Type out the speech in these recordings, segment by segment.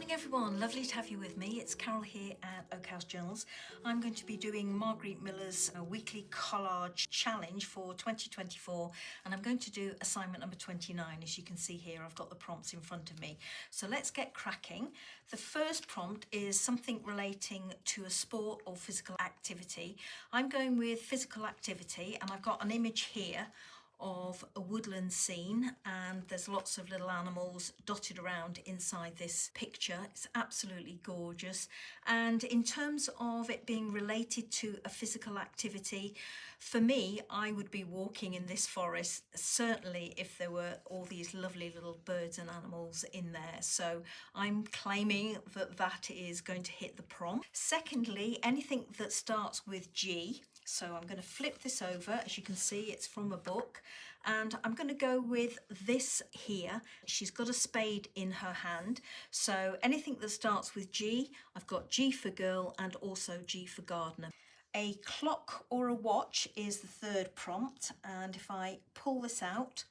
Morning everyone, lovely to have you with me. It's Carol here at Oak House Journals. I'm going to be doing Margarete Miller's weekly collage challenge for 2024, and I'm going to do assignment number 29. As you can see here, I've got the prompts in front of me. So let's get cracking. The first prompt is something relating to a sport or physical activity. I'm going with physical activity, and I've got an image here of a woodland scene, and there's lots of little animals dotted around inside this picture. It's absolutely gorgeous. And in terms of it being related to a physical activity, for me, I would be walking in this forest, certainly if there were all these lovely little birds and animals in there. So I'm claiming that that is going to hit the prompt. Secondly, anything that starts with G. So I'm going to flip this over. As you can see, it's from a book, and I'm going to go with this here. She's got a spade in her hand. So anything that starts with G, I've got G for girl and also G for gardener. A clock or a watch is the third prompt, and if I pull this out,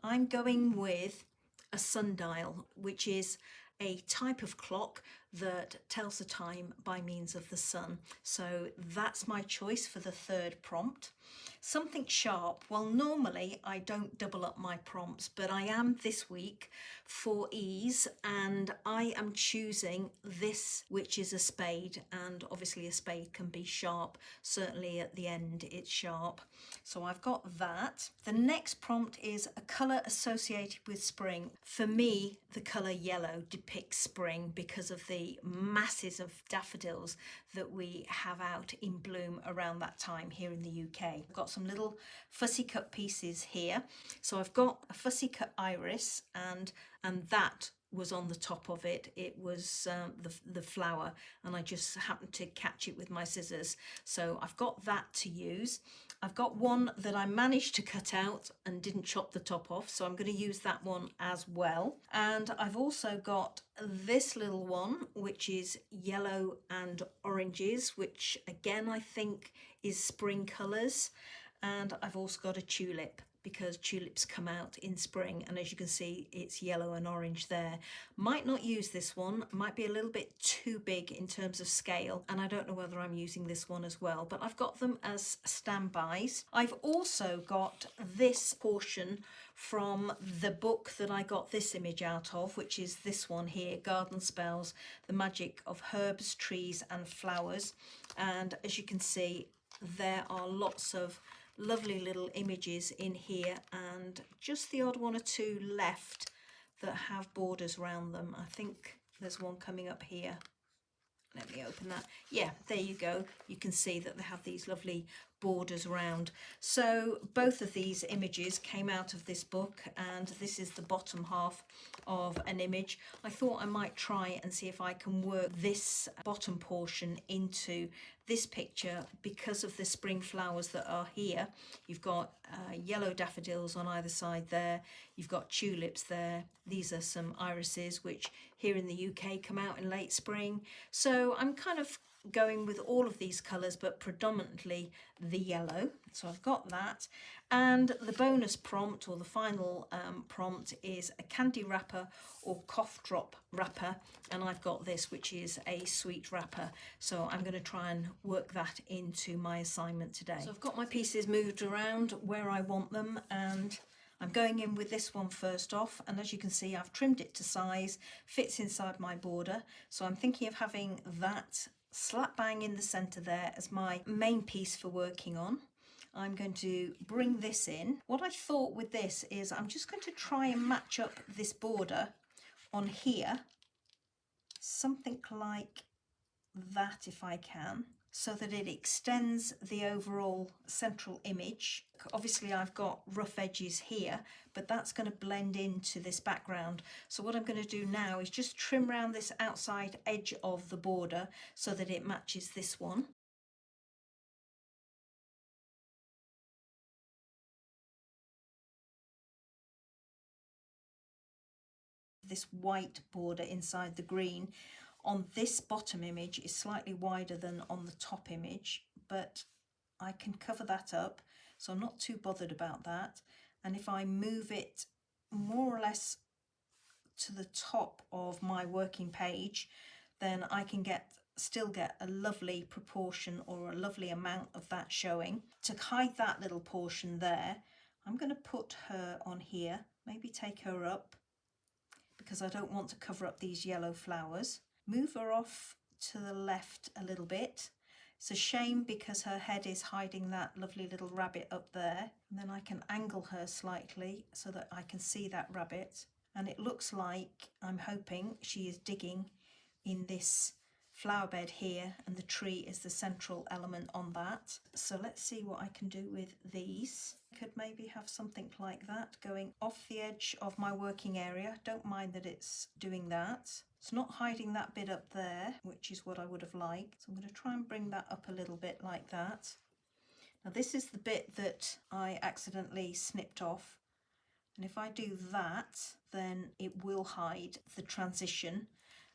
I'm going with a sundial, which is a type of clock that tells the time by means of the sun. So that's my choice for the third prompt. Something sharp. Well, normally I don't double up my prompts, but I am this week for ease, and I am choosing this, which is a spade, and obviously a spade can be sharp. Certainly at the end it's sharp. So I've got that. The next prompt is a colour associated with spring. For me, the colour yellow depicts spring because of the masses of daffodils that we have out in bloom around that time here in the UK. I've got some little fussy cut pieces here. So I've got a fussy cut iris, and that was on the top of it. It was the flower, and I just happened to catch it with my scissors. So I've got that to use. I've got one that I managed to cut out and didn't chop the top off, so I'm going to use that one as well. And I've also got this little one, which is yellow and oranges, which again I think is spring colours. And I've also got a tulip, because tulips come out in spring, and as you can see, it's yellow and orange there. Might not use this one, might be a little bit too big in terms of scale, and I don't know whether I'm using this one as well, but I've got them as standbys. I've also got this portion from the book that I got this image out of, which is this one here, Garden Spells, The Magic of Herbs, Trees and Flowers. And as you can see, there are lots of lovely little images in here, and just the odd one or two left that have borders around them. I think there's one coming up here. Let me open that. Yeah, there you go. You can see that they have these lovely borders around. So both of these images came out of this book, and this is the bottom half of an image. I thought I might try and see if I can work this bottom portion into this picture because of the spring flowers that are here. You've got yellow daffodils on either side there. You've got tulips there. These are some irises, which here in the UK come out in late spring. So I'm kind of going with all of these colours, but predominantly the yellow. So I've got that. And the bonus prompt, or the final prompt, is a candy wrapper or cough drop wrapper, and I've got this, which is a sweet wrapper. So I'm going to try and work that into my assignment today. So I've got my pieces moved around where I want them, and I'm going in with this one first off, and as you can see, I've trimmed it to size, fits inside my border. So I'm thinking of having that slap bang in the centre there as my main piece for working on. I'm going to bring this in. What I thought with this is I'm just going to try and match up this border on here, something like that if I can, so that it extends the overall central image. Obviously I've got rough edges here, but that's going to blend into this background. So what I'm going to do now is just trim around this outside edge of the border so that it matches this one. This white border inside the green on this bottom image is slightly wider than on the top image, but I can cover that up, so I'm not too bothered about that. And if I move it more or less to the top of my working page, then I can still get a lovely proportion or a lovely amount of that showing. To hide that little portion there, I'm going to put her on here, maybe take her up, because I don't want to cover up these yellow flowers. Move her off to the left a little bit. It's a shame because her head is hiding that lovely little rabbit up there. And then I can angle her slightly so that I can see that rabbit. And it looks like, I'm hoping, she is digging in this flower bed here, and the tree is the central element on that. So let's see what I can do with these. I could maybe have something like that going off the edge of my working area. Don't mind that it's doing that. It's not hiding that bit up there, which is what I would have liked. So I'm going to try and bring that up a little bit like that. Now this is the bit that I accidentally snipped off. And if I do that, then it will hide the transition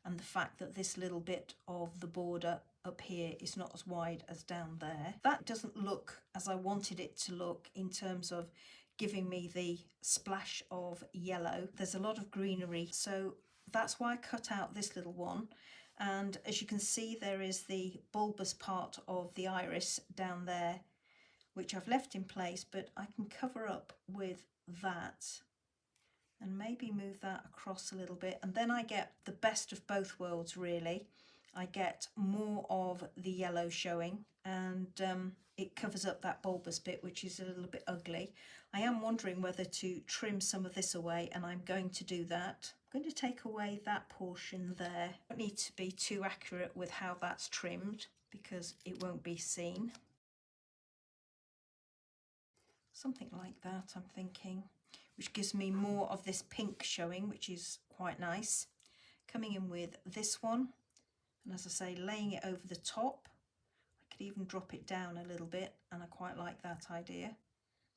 and the fact that this little bit of the border up here is not as wide as down there. That doesn't look as I wanted it to look in terms of giving me the splash of yellow. There's a lot of greenery, so that's why I cut out this little one. And as you can see, there is the bulbous part of the iris down there, which I've left in place, but I can cover up with that and maybe move that across a little bit, and then I get the best of both worlds really. I get more of the yellow showing, and it covers up that bulbous bit, which is a little bit ugly. I am wondering whether to trim some of this away, and I'm going to do that. I'm going to take away that portion there. I don't need to be too accurate with how that's trimmed because it won't be seen. Something like that, I'm thinking, which gives me more of this pink showing, which is quite nice. Coming in with this one, and as I say, laying it over the top. I could even drop it down a little bit, and I quite like that idea.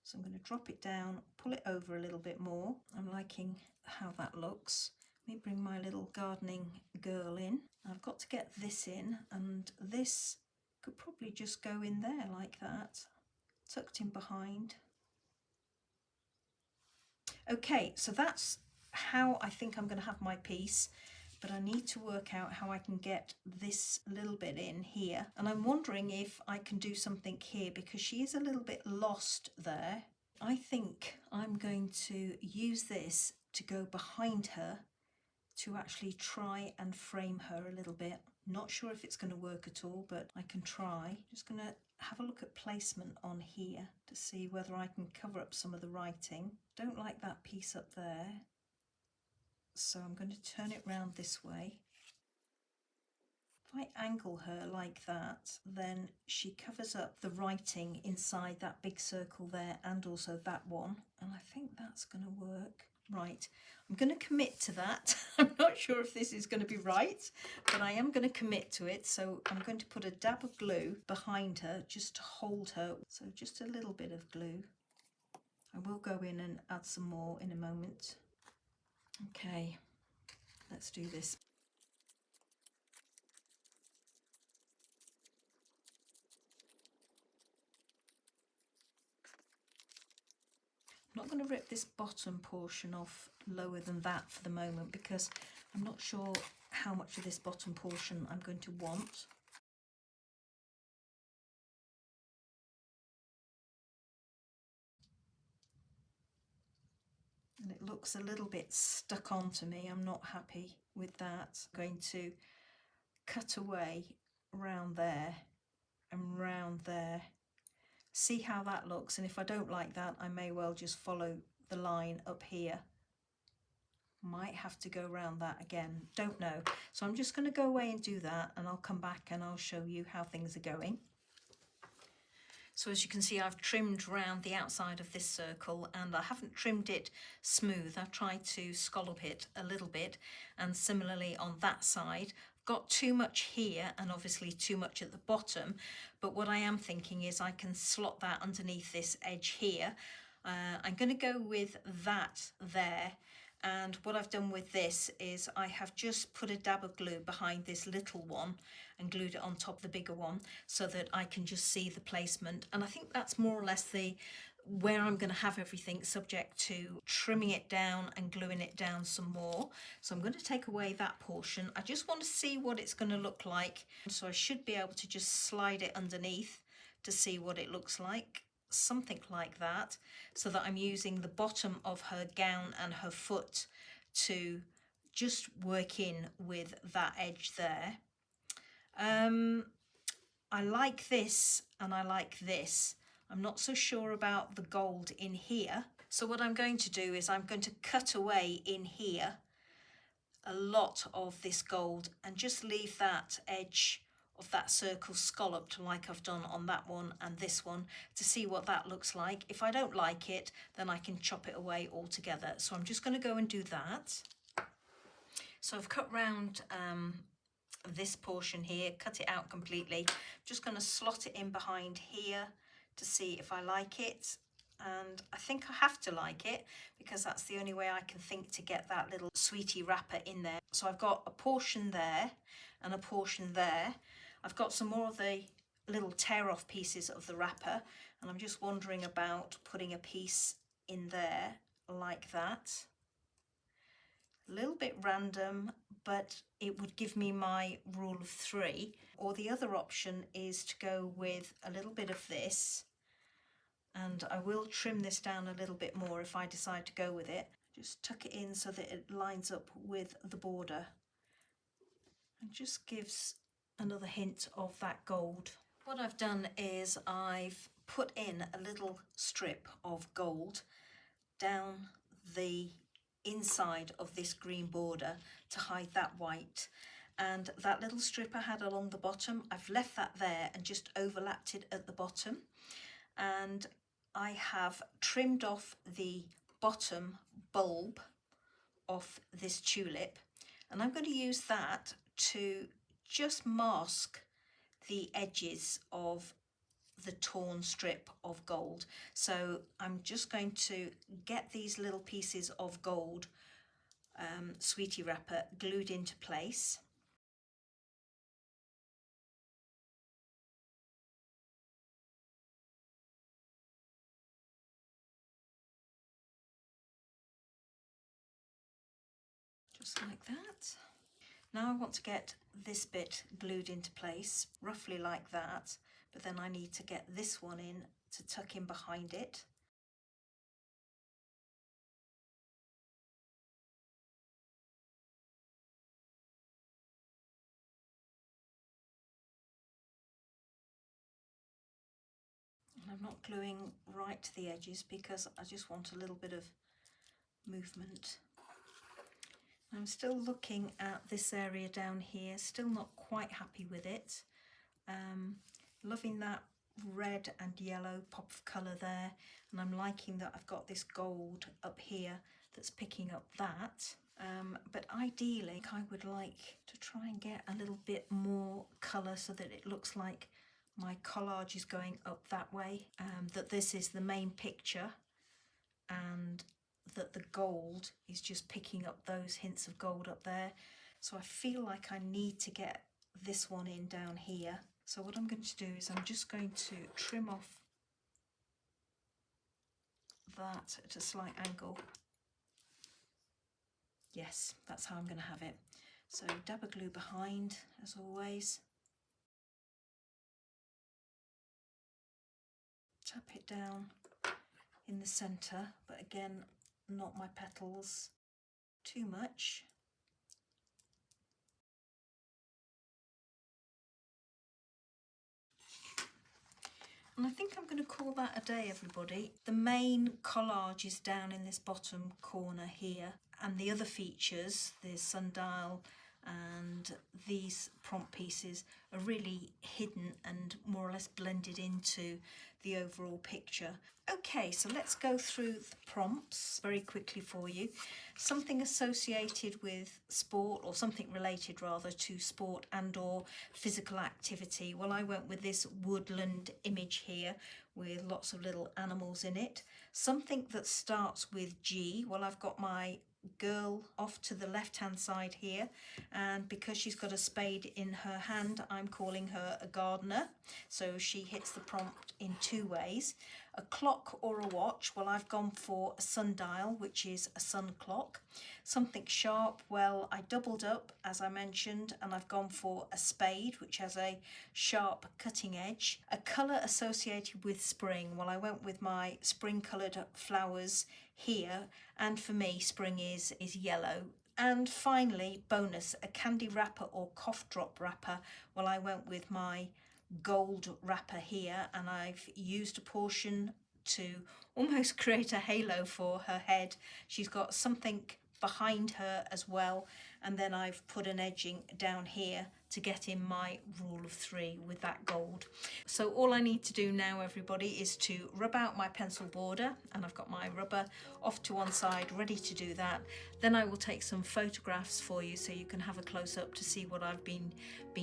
So I'm going to drop it down, pull it over a little bit more. I'm liking how that looks. Let me bring my little gardening girl in. I've got to get this in, and this could probably just go in there like that, tucked in behind. Okay, so that's how I think I'm going to have my piece, but I need to work out how I can get this little bit in here. And I'm wondering if I can do something here because she is a little bit lost there. I think I'm going to use this to go behind her to actually try and frame her a little bit. Not sure if it's going to work at all, but I can try. Just going to have a look at placement on here to see whether I can cover up some of the writing. Don't like that piece up there, so I'm going to turn it round this way. If I angle her like that, then she covers up the writing inside that big circle there and also that one, and I think that's going to work. Right, I'm going to commit to that. I'm not sure if this is going to be right, but I am going to commit to it. So I'm going to put a dab of glue behind her just to hold her. So just a little bit of glue. I will go in and add some more in a moment. Okay, let's do this. I'm not going to rip this bottom portion off lower than that for the moment because I'm not sure how much of this bottom portion I'm going to want. And it looks a little bit stuck onto me. I'm not happy with that. I'm going to cut away round there and round there. See how that looks, and if I don't like that, I may well just follow the line up here. Might have to go around that again, don't know. So I'm just going to go away and do that, and I'll come back and I'll show you how things are going. So as you can see, I've trimmed round the outside of this circle, and I haven't trimmed it smooth. I've tried to scallop it a little bit, and similarly on that side. Got too much here and obviously too much at the bottom, but what I am thinking is I can slot that underneath this edge here. I'm going to go with that there, and what I've done with this is I have just put a dab of glue behind this little one and glued it on top of the bigger one so that I can just see the placement, and I think that's more or less the where I'm going to have everything, subject to trimming it down and gluing it down some more. So I'm going to take away that portion. I just want to see what it's going to look like. So I should be able to just slide it underneath to see what it looks like. Something like that, so that I'm using the bottom of her gown and her foot to just work in with that edge there. I like this and I like this. I'm not so sure about the gold in here. So what I'm going to do is I'm going to cut away in here a lot of this gold and just leave that edge of that circle scalloped like I've done on that one and this one to see what that looks like. If I don't like it, then I can chop it away altogether. So I'm just going to go and do that. So I've cut round this portion here, cut it out completely. I'm just going to slot it in behind here to see if I like it, and I think I have to like it because that's the only way I can think to get that little sweetie wrapper in there. So I've got a portion there and a portion there. I've got some more of the little tear off pieces of the wrapper, and I'm just wondering about putting a piece in there like that. A little bit random, but it would give me my rule of 3. Or the other option is to go with a little bit of this, and I will trim this down a little bit more if I decide to go with it. Just tuck it in so that it lines up with the border and just gives another hint of that gold. What I've done is I've put in a little strip of gold down the inside of this green border to hide that white, and that little strip I had along the bottom, I've left that there and just overlapped it at the bottom, and I have trimmed off the bottom bulb of this tulip, and I'm going to use that to just mask the edges of the torn strip of gold. So I'm just going to get these little pieces of gold sweetie wrapper glued into place. Just like that. Now I want to get this bit glued into place, roughly like that, but then I need to get this one in to tuck in behind it. And I'm not gluing right to the edges because I just want a little bit of movement. I'm still looking at this area down here, still not quite happy with it. Loving that red and yellow pop of colour there, and I'm liking that I've got this gold up here that's picking up that. But ideally I would like to try and get a little bit more colour so that it looks like my collage is going up that way, that this is the main picture and that the gold is just picking up those hints of gold up there. So I feel like I need to get this one in down here. So what I'm going to do is I'm just going to trim off that at a slight angle. Yes, that's how I'm going to have it. So dab of glue behind, as always. Tap it down in the centre, but again, not my petals too much. And I think I'm going to call that a day, everybody. The main collage is down in this bottom corner here, and the other features, the sundial and these prompt pieces, are really hidden and more or less blended into the overall picture. Okay, so let's go through the prompts very quickly for you. Something associated with sport, or something related rather to sport and or physical activity. Well, I went with this woodland image here with lots of little animals in it. Something that starts with G. Well, I've got my girl off to the left hand side here, and because she's got a spade in her hand, I'm calling her a gardener, so she hits the prompt in 2 ways. a clock or a watch, well, I've gone for a sundial, which is a sun clock. Something sharp, well, I doubled up, as I mentioned, and I've gone for a spade, which has a sharp cutting edge. A colour associated with spring, well, I went with my spring coloured flowers here, and for me, spring is yellow. And finally, bonus, a candy wrapper or cough drop wrapper. Well, I went with my gold wrapper here, and I've used a portion to almost create a halo for her head. She's got something behind her as well, and then I've put an edging down here to get in my rule of 3 with that gold. So all I need to do now, everybody, is to rub out my pencil border, and I've got my rubber off to one side ready to do that. Then I will take some photographs for you so you can have a close-up to see what I've been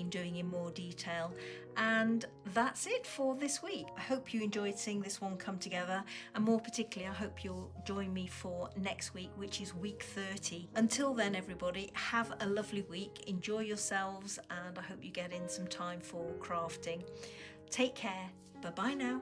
doing in more detail. And that's it for this week. I hope you enjoyed seeing this one come together, and more particularly I hope you'll join me for next week, which is week 30. Until then, everybody, have a lovely week, enjoy yourselves, and I hope you get in some time for crafting. Take care, bye bye now.